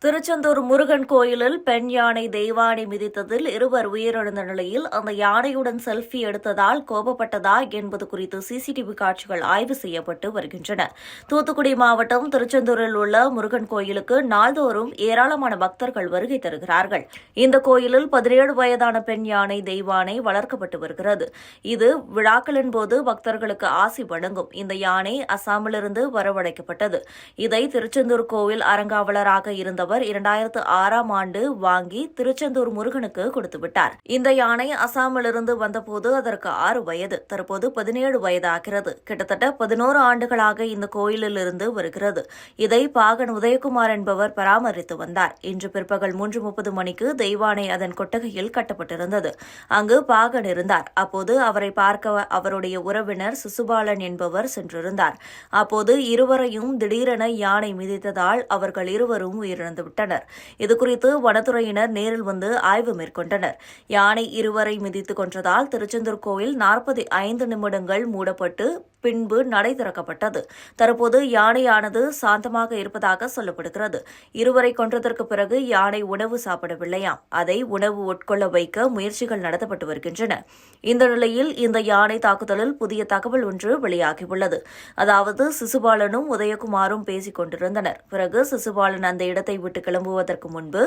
திருச்செந்தூர் முருகன் கோயிலில் பெண் யானை தெய்வானை மிதித்ததில் இருவர் உயிரிழந்த நிலையில் அந்த யானையுடன் செல்ஃபி எடுத்ததால் கோபப்பட்டதா என்பது குறித்து சிசிடிவி காட்சிகள் ஆய்வு செய்யப்பட்டு வருகின்றன. தூத்துக்குடி மாவட்டம் திருச்செந்தூரில் உள்ள முருகன் கோயிலுக்கு நாள்தோறும் ஏராளமான பக்தர்கள் வருகை தருகிறார்கள். இந்த கோயிலில் 17 வயதான பெண் யானை தெய்வானை வளர்க்கப்பட்டு வருகிறது. இது விழாக்களின் போது பக்தர்களுக்கு ஆசி வழங்கும். இந்த யானை அசாமிலிருந்து வரவழைக்கப்பட்டது. இதை திருச்செந்தூர் கோவில் அறங்காவலராக இருந்த 2006ஆம் ஆண்டு வாங்கி திருச்செந்தூர் முருகனுக்கு கொடுத்துவிட்டார். இந்த யானை அசாமிலிருந்து வந்தபோது அதற்கு 6 வயது, தற்போது 17 வயதாகிறது. கிட்டத்தட்ட 11 ஆண்டுகளாக இந்த கோயிலில் இருந்து வருகிறது. இதை பாகன் உதயகுமார் என்பவர் பராமரித்து வந்தார். இன்று பிற்பகல் 3:30 மணிக்கு தெய்வானை அதன் கொட்டகையில் கட்டப்பட்டிருந்தது. அங்கு பாகன் இருந்தார். அப்போது அவரை பார்க்க அவருடைய உறவினர் சிசுபாலன் என்பவர் சென்றிருந்தார். அப்போது இருவரையும் திடீரென யானை மிதித்ததால் அவர்கள் இருவரும் உயிரிழந்தனர். இதுகுறித்து வனத்துறையினர் நேரில் வந்து ஆய்வு மேற்கொண்டனர். யானை இருவரை மிதித்துக் கொன்றதால் திருச்செந்தூர் கோயில் 45 நிமிடங்கள் மூடப்பட்டு பின்பு நடை திறக்கப்பட்டது. தற்போது யானையானது சாந்தமாக இருப்பதாக சொல்லப்படுகிறது. இருவரை கொன்றதற்கு பிறகு யானை உணவு சாப்பிடவில்லையாம். அதை உணவு உட்கொள்ள வைக்க முயற்சிகள் நடத்தப்பட்டு வருகின்றன. இந்த நிலையில் இந்த யானை தாக்குதலில் புதிய தகவல் ஒன்று வெளியாகியுள்ளது. அதாவது சிசுபாலனும் உதயகுமாரும் பேசிக் கொண்டிருந்தனர். பிறகு சிசுபாலன் அந்த இடத்தை விட்டு கிளம்புவதற்கு முன்பு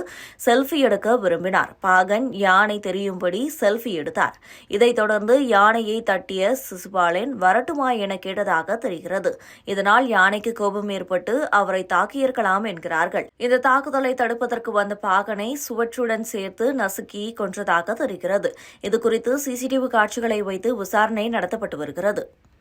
செல்ஃபி எடுக்க விரும்பினார். பாகன் யானை தெரியும்படி செல்ஃபி எடுத்தார். இதைத் தொடர்ந்து யானையை தட்டிய சிசுபாலன் வரட்டுமா என கேட்டதாக தெரிகிறது. இதனால் யானைக்கு கோபம் ஏற்பட்டு அவரை தாக்கியிருக்கலாம் என்கிறார்கள். இந்த தாக்குதலை தடுப்பதற்கு வந்த பாகனை சுவற்றுடன் சேர்த்து நசுக்கி கொன்றதாக தெரிகிறது. இதுகுறித்து சிசிடிவி காட்சிகளை வைத்து விசாரணை நடத்தப்பட்டு வருகிறது.